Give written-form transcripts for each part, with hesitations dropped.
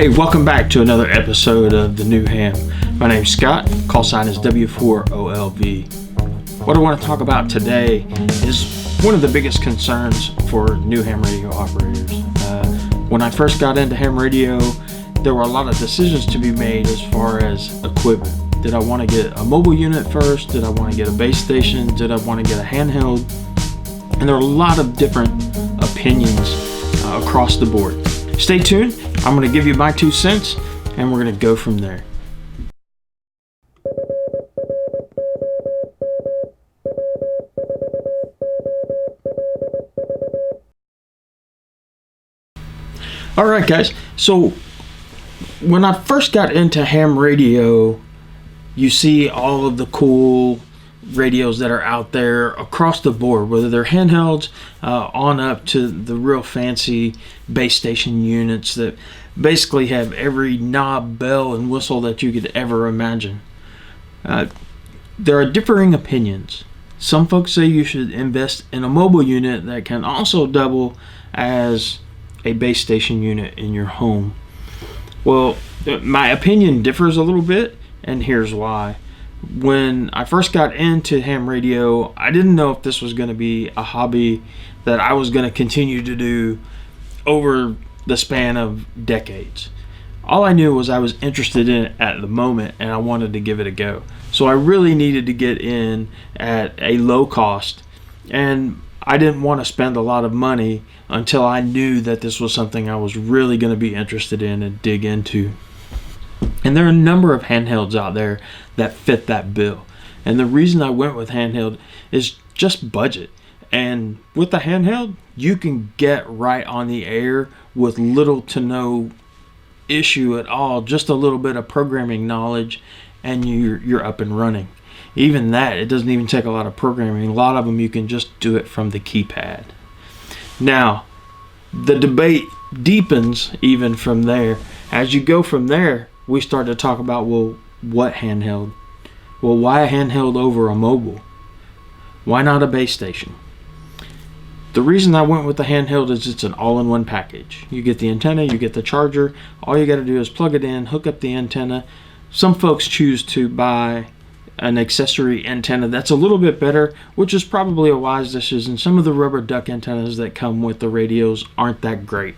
Hey, welcome back to another episode of TheNewHam. My name's Scott, call sign is W4OLV. What I want to talk about today is one of the biggest concerns for new ham radio operators. When I first got into ham radio, there were a lot of decisions to be made as far as equipment. Did I want to get a mobile unit first? Did I want to get a base station? Did I want to get a handheld? And there are a lot of different opinions across the board. Stay tuned. I'm going to give you my 2 cents and we're going to go from there. Alright guys, so when I first got into ham radio, you see all of the cool radios that are out there across the board, whether they're handhelds on up to the real fancy base station units that basically have every knob, bell, and whistle that you could ever imagine. There are differing opinions. Some folks say you should invest in a mobile unit that can also double as a base station unit in your home. Well, my opinion differs a little bit, and here's why. When I first got into ham radio, I didn't know if this was going to be a hobby that I was going to continue to do over the span of decades. All I knew was I was interested in it at the moment and I wanted to give it a go. So I really needed to get in at a low cost, and I didn't want to spend a lot of money until I knew that this was something I was really going to be interested in and dig into. And there are a number of handhelds out there that fit that bill. And the reason I went with handheld is just budget. And with the handheld, you can get right on the air with little to no issue at all. Just a little bit of programming knowledge and you're up and running. Even that, it doesn't even take a lot of programming. A lot of them you can just do it from the keypad. Now, the debate deepens even from there. As you go from there, we start to talk about, well, what handheld? Well, why a handheld over a mobile? Why not a base station? The reason I went with the handheld is it's an all-in-one package. You get the antenna, you get the charger. All you got to do is plug it in, hook up the antenna. Some folks choose to buy an accessory antenna that's a little bit better, which is probably a wise decision. Some of the rubber duck antennas that come with the radios aren't that great.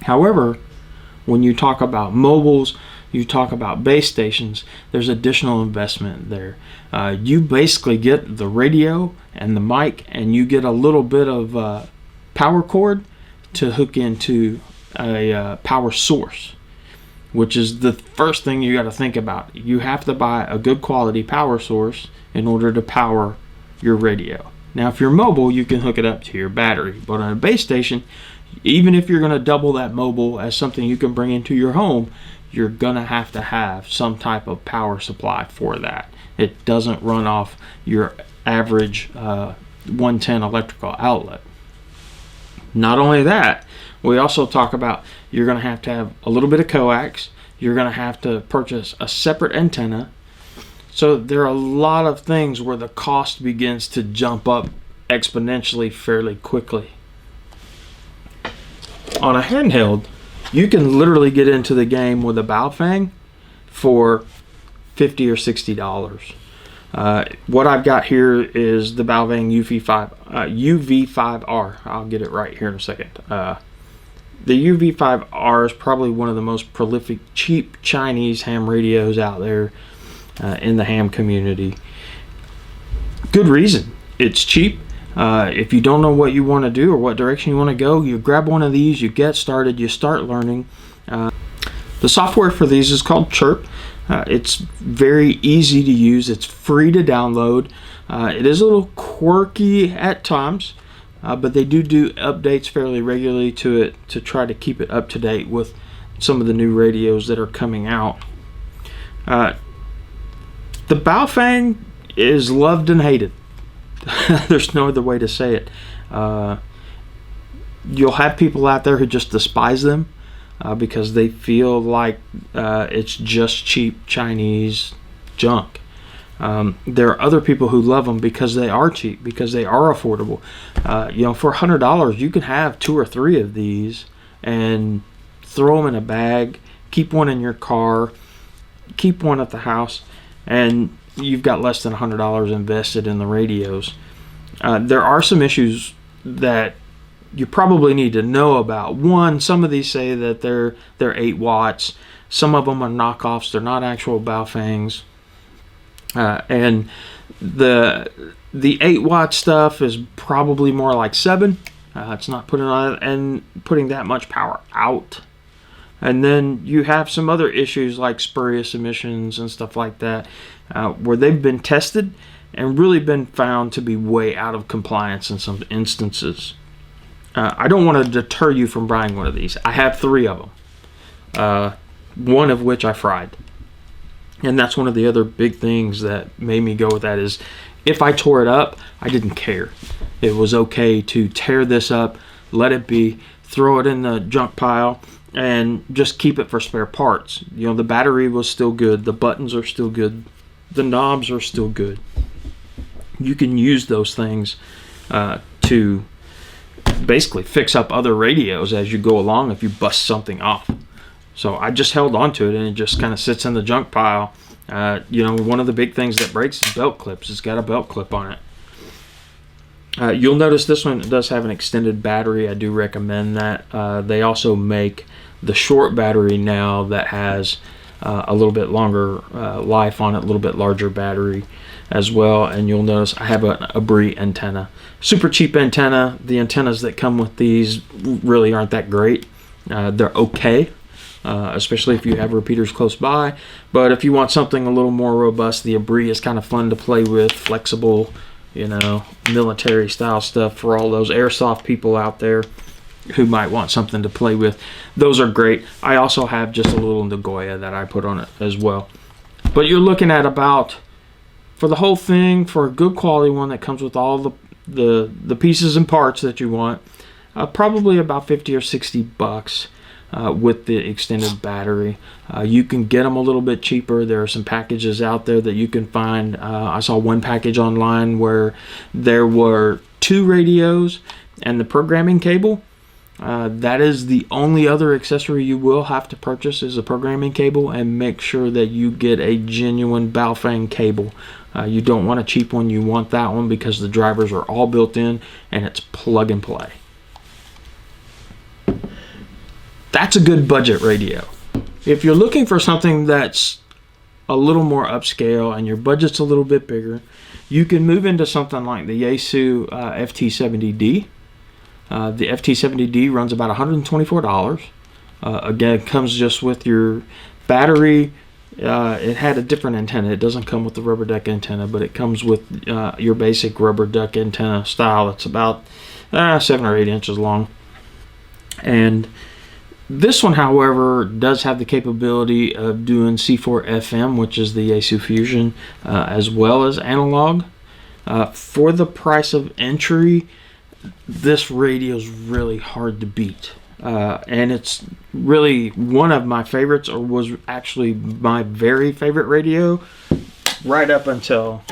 However, when you talk about mobiles, you talk about base stations, there's additional investment there. You basically get the radio and the mic, and you get a little bit of power cord to hook into a power source, which is the first thing you got to think about. You have to buy a good quality power source in order to power your radio. Now, if you're mobile, you can hook it up to your battery, but on a base station, even if you're going to double that mobile as something you can bring into your home, you're going to have some type of power supply for that. It doesn't run off your average 110 electrical outlet. Not only that, we also talk about you're going to have a little bit of coax. You're going to have to purchase a separate antenna. So there are a lot of things where the cost begins to jump up exponentially fairly quickly. On a handheld, you can literally get into the game with a Baofeng for $50 or $60. What I've got here is the Baofeng UV5R. I'll get it right here in a second. The UV5R is probably one of the most prolific cheap Chinese ham radios out there in the ham community. Good reason. It's cheap. If you don't know what you want to do or what direction you want to go, you grab one of these, you get started, you start learning. The software for these is called Chirp. It's very easy to use. It's free to download. It is a little quirky at times, but they do updates fairly regularly to it to try to keep it up to date with some of the new radios that are coming out. The Baofeng is loved and hated. There's no other way to say it. You'll have people out there who just despise them because they feel like it's just cheap Chinese junk. There are other people who love them because they are cheap, because they are affordable. For $100 you can have 2 or 3 of these and throw them in a bag, keep one in your car, keep one at the house, and you've got less than $100 invested in the radios. There are some issues that you probably need to know about. One, some of these say that they're 8 watts. Some of them are knockoffs. They're not actual Baofengs. And the 8 watt stuff is probably more like 7. It's not putting that much power out. And then you have some other issues like spurious emissions and stuff like that, where they've been tested and really been found to be way out of compliance in some instances. I don't want to deter you from buying one of these. I have 3 of them, one of which I fried. And that's one of the other big things that made me go with that is if I tore it up, I didn't care. It was okay to tear this up, let it be, throw it in the junk pile, and just keep it for spare parts. You know, the battery was still good, the buttons are still good, the knobs are still good. You can use those things to basically fix up other radios as you go along if you bust something off. So I just held on to it, and it just kind of sits in the junk pile. You know, one of the big things that breaks is belt clips. It's got a belt clip on it. You'll notice this one does have an extended battery. I do recommend that. They also make the short battery now that has a little bit longer life on it, a little bit larger battery as well. And you'll notice I have a Brie antenna. Super cheap antenna. The antennas that come with these really aren't that great. They're okay. Especially if you have repeaters close by. But if you want something a little more robust, the Abri is kind of fun to play with, flexible, you know, military style stuff for all those airsoft people out there who might want something to play with. Those are great. I also have just a little Nagoya that I put on it as well. But you're looking at about, for the whole thing, for a good quality one that comes with all the pieces and parts that you want, probably about 50 or 60 bucks. With the extended battery. You can get them a little bit cheaper. There are some packages out there that you can find. I saw one package online where there were 2 radios and the programming cable. That is the only other accessory you will have to purchase is a programming cable, and make sure that you get a genuine Baofeng cable. You don't want a cheap one. You want that one because the drivers are all built in and it's plug and play. That's a good budget radio. If you're looking for something that's a little more upscale and your budget's a little bit bigger, you can move into something like the Yaesu FT-70D. The FT-70D runs about $124. Again, it comes just with your battery. It had a different antenna. It doesn't come with the rubber duck antenna, but it comes with your basic rubber duck antenna style. It's about 7 or 8 inches long. And this one, however, does have the capability of doing C4 FM, which is the Yaesu Fusion, as well as analog. For the price of entry, this radio is really hard to beat. And it's really one of my favorites, or was actually my very favorite radio right up until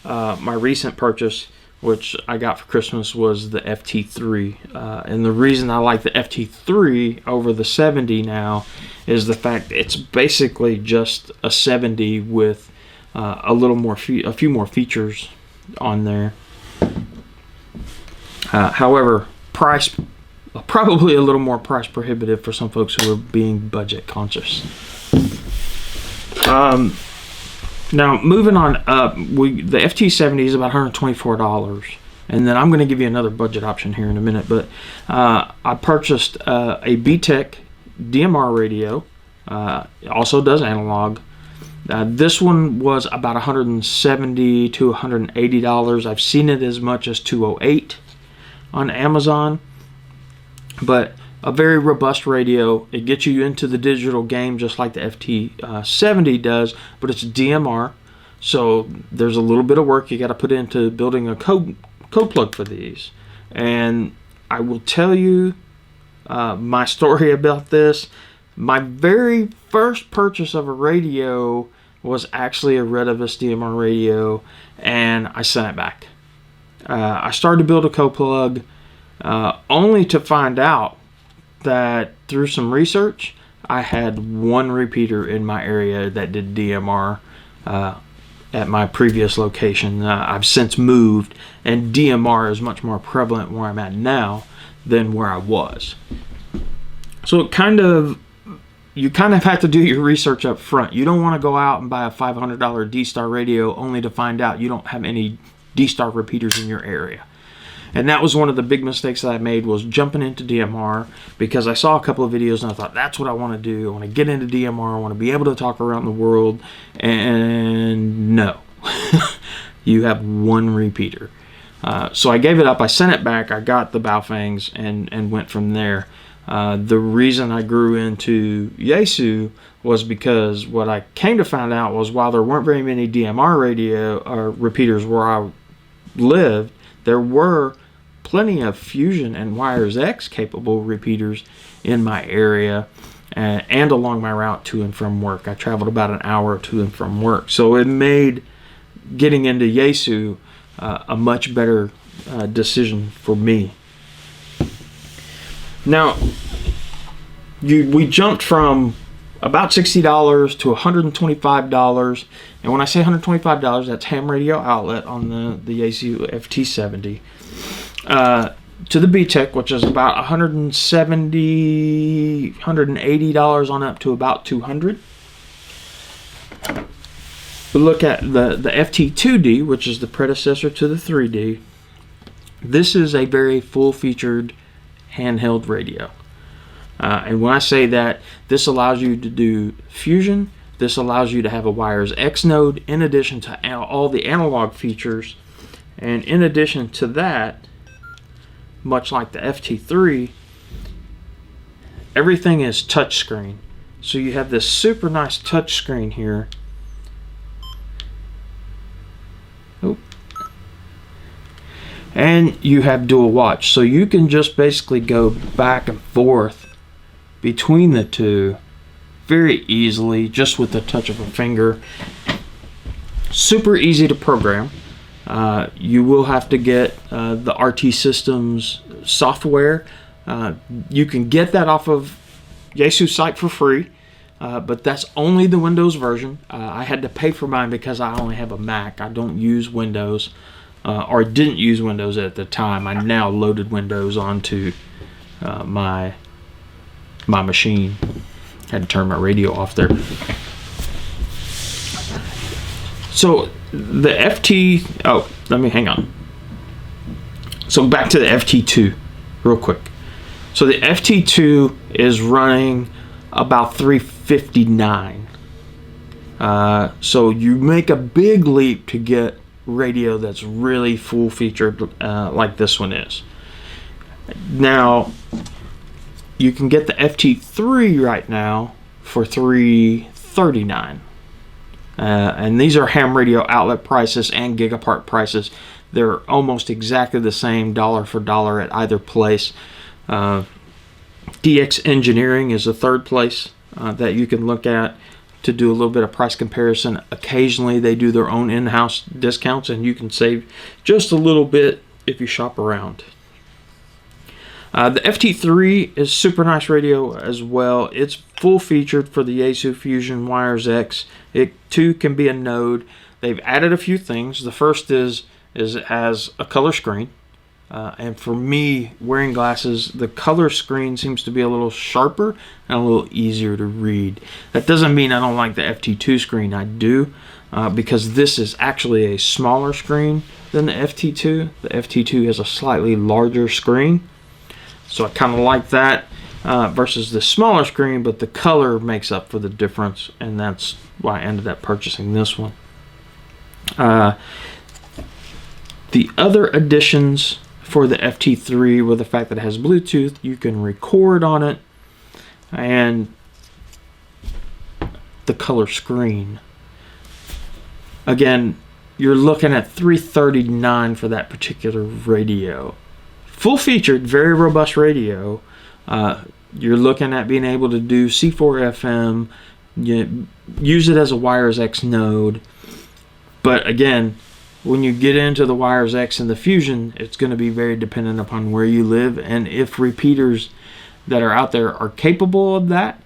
my recent purchase, which I got for Christmas, was the FT3. And the reason I like the FT3 over the 70 now is the fact it's basically just a 70 with a few more features on there. However, price probably a little more price prohibitive for some folks who are being budget conscious. Now, moving on up, the FT-70 is about $124, and then I'm going to give you another budget option here in a minute, but I purchased a BTech DMR radio. It also does analog. This one was about $170 to $180. I've seen it as much as $208 on Amazon, but a very robust radio. It gets you into the digital game just like the FT-70 does, but it's DMR, so there's a little bit of work you got to put into building a code plug for these. And I will tell you my story about this. My very first purchase of a radio was actually a Retevis DMR radio, and I sent it back. I started to build a code plug only to find out that through some research, I had one repeater in my area that did DMR at my previous location. I've since moved, and DMR is much more prevalent where I'm at now than where I was. So you kind of have to do your research up front. You don't want to go out and buy a $500 D-Star radio only to find out you don't have any D-Star repeaters in your area. And that was one of the big mistakes that I made, was jumping into DMR, because I saw a couple of videos and I thought, that's what I want to do. I want to get into DMR. I want to be able to talk around the world. And no, you have one repeater. So I gave it up. I sent it back. I got the Baofengs and went from there. The reason I grew into Yaesu was because what I came to find out was, while there weren't very many DMR radio or repeaters where I lived, there were plenty of Fusion and Wires X capable repeaters in my area and along my route to and from work. I traveled about an hour to and from work. So it made getting into Yaesu a much better decision for me. Now, we jumped from about $60 to $125. And when I say $125, that's ham radio outlet on the Yaesu FT-70. To the BTech, which is about $170, $180 on up to about $200. We look at the FT-2D, which is the predecessor to the 3D. This is a very full-featured handheld radio. And when I say that, this allows you to do Fusion. This allows you to have a Wires X node in addition to all the analog features. And in addition to that, much like the FT3, everything is touchscreen. So you have this super nice touchscreen here. Oh. And you have dual watch. So you can just basically go back and forth between the two very easily, just with the touch of a finger. Super easy to program. You will have to get the RT Systems software. You can get that off of Yaesu's site for free, but that's only the Windows version. I had to pay for mine because I only have a Mac. I don't use Windows, or didn't use Windows at the time. I now loaded Windows onto my machine. Had to turn my radio off there. So the hang on. So back to the FT2 real quick. So the FT2 is running about $359. So you make a big leap to get radio that's really full featured like this one is. Now, you can get the FT3 right now for $339. And these are ham radio outlet prices and gigapart prices. They're almost exactly the same, dollar for dollar at either place. DX Engineering is the third place that you can look at to do a little bit of price comparison. Occasionally they do their own in-house discounts, and you can save just a little bit if you shop around. The FT3 is super nice radio as well. It's full featured for the Yaesu Fusion Wires X. It too can be a node. They've added a few things. The first is it has a color screen. And for me, wearing glasses, the color screen seems to be a little sharper and a little easier to read. That doesn't mean I don't like the FT2 screen. I do, because this is actually a smaller screen than the FT2. The FT2 has a slightly larger screen. So I kind of like that versus the smaller screen, but the color makes up for the difference, and that's why I ended up purchasing this one. The other additions for the FT3 were the fact that it has Bluetooth. You can record on it, and the color screen. Again, you're looking at $339 for that particular radio. Full featured, very robust radio. You're looking at being able to do C4 FM, use it as a Wires X node. But again, when you get into the Wires X and the Fusion, it's going to be very dependent upon where you live and if repeaters that are out there are capable of that,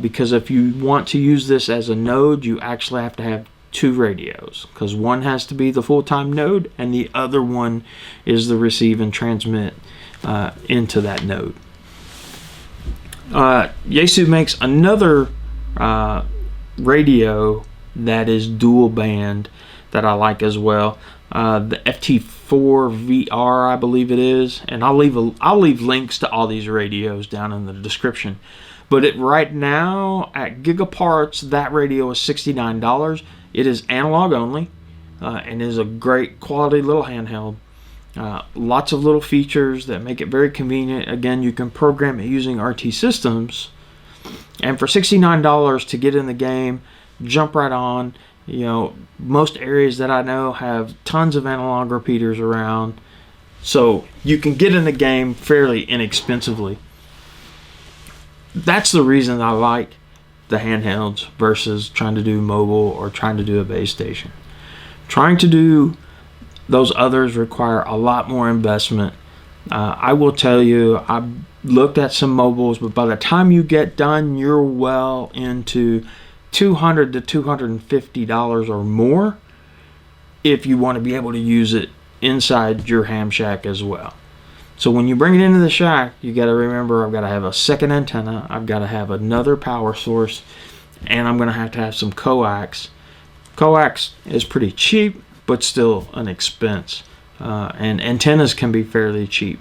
because if you want to use this as a node, you actually have to have 2 radios, because one has to be the full-time node and the other one is the receive and transmit into that node. Yaesu makes another radio that is dual band that I like as well. The FT-4XR, I believe it is, and I'll leave links to all these radios down in the description. But right now at Gigaparts, that radio is $69. It is analog only, and is a great quality little handheld. Lots of little features that make it very convenient. Again, you can program it using RT systems, and for $69 to get in the game, jump right on. You know, most areas that I know have tons of analog repeaters around, so you can get in the game fairly inexpensively. That's the reason I like the handhelds versus trying to do mobile or trying to do a base station. Trying to do those others require a lot more investment. I will tell you, I've looked at some mobiles, but by the time you get done, you're well into $200 to $250 or more if you want to be able to use it inside your ham shack as well. So when you bring it into the shack, you got to remember, I've got to have a second antenna, I've got to have another power source, and I'm going to have some coax. Coax is pretty cheap, but still an expense. And antennas can be fairly cheap.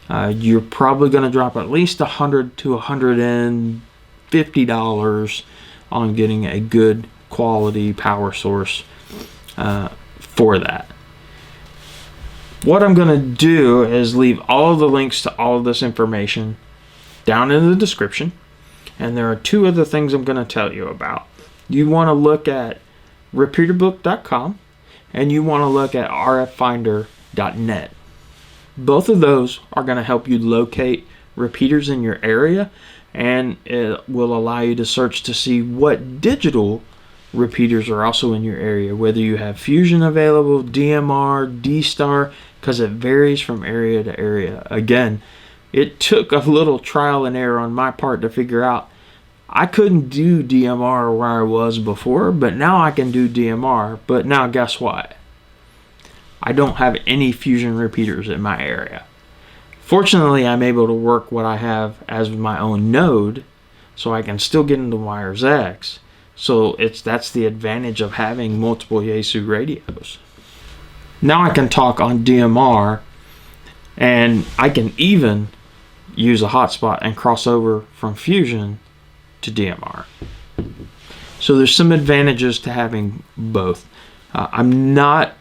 You're probably going to drop at least $100 to $150 on getting a good quality power source for that. What I'm going to do is leave all of the links to all of this information down in the description, and there are 2 other things I'm going to tell you about. You want to look at Repeaterbook.com, and you want to look at RFinder.net. Both of those are going to help you locate repeaters in your area, and it will allow you to search to see what digital repeaters are also in your area, whether you have Fusion available, DMR, D-Star, because it varies from area to area. Again, it took a little trial and error on my part to figure out I couldn't do DMR where I was before, but now I can do DMR. But now guess what? I don't have any Fusion repeaters in my area. Fortunately, I'm able to work what I have as my own node, so I can still get into Wires X. So that's the advantage of having multiple Yaesu radios. Now I can talk on DMR, and I can even use a hotspot and cross over from Fusion to DMR. So there's some advantages to having both. I'm not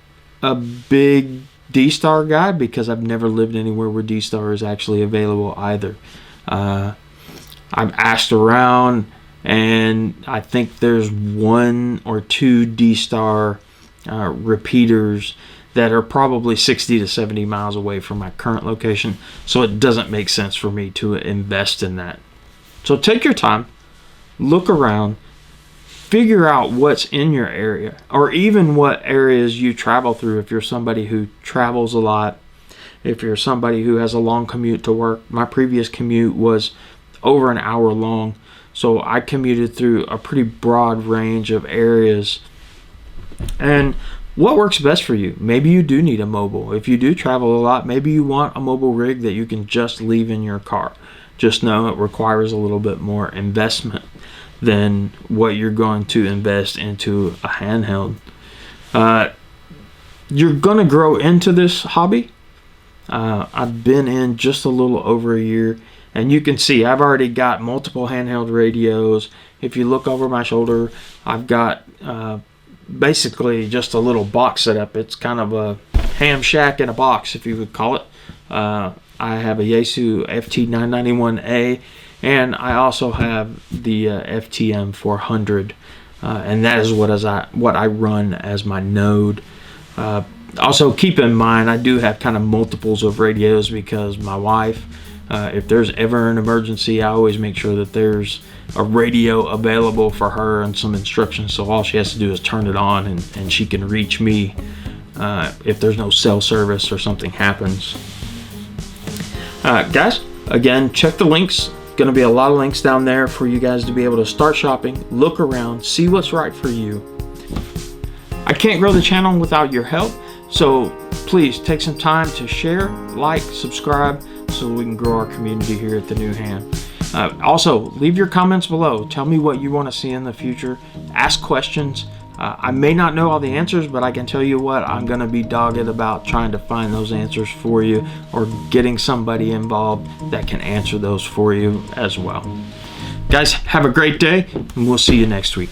a big D-Star guy because I've never lived anywhere where D-Star is actually available either. I've asked around, and I think there's 1 or 2 D-Star repeaters that are probably 60 to 70 miles away from my current location, so it doesn't make sense for me to invest in that. So take your time, look around, figure out what's in your area, or even what areas you travel through. If you're somebody who travels a lot, if you're somebody who has a long commute to work. My previous commute was over an hour long, so I commuted through a pretty broad range of areas. And what works best for you? Maybe you do need a mobile. If you do travel a lot, maybe you want a mobile rig that you can just leave in your car. Just know it requires a little bit more investment than what you're going to invest into a handheld. You're going to grow into this hobby. I've been in just a little over a year, and you can see I've already got multiple handheld radios. If you look over my shoulder, I've got basically just a little box setup. It's kind of a ham shack in a box, if you would call it. I have a Yaesu FT-991A, and I also have the FTM-400, and that is what I run as my node. Also, keep in mind, I do have kind of multiples of radios because my wife, if there's ever an emergency, I always make sure that there's a radio available for her and some instructions, so all she has to do is turn it on and she can reach me if there's no cell service or something happens. Guys, Again, check the links. Going to be a lot of links down there for you guys to be able to start shopping, look around, see what's right for you. I can't grow the channel without your help, so please take some time to share, like, subscribe, so we can grow our community here at TheNewHam. Also, leave your comments below. Tell me what you want to see in the future. Ask questions. I may not know all the answers, but I can tell you what, I'm going to be dogged about trying to find those answers for you, or getting somebody involved that can answer those for you as well. Guys, have a great day, and we'll see you next week.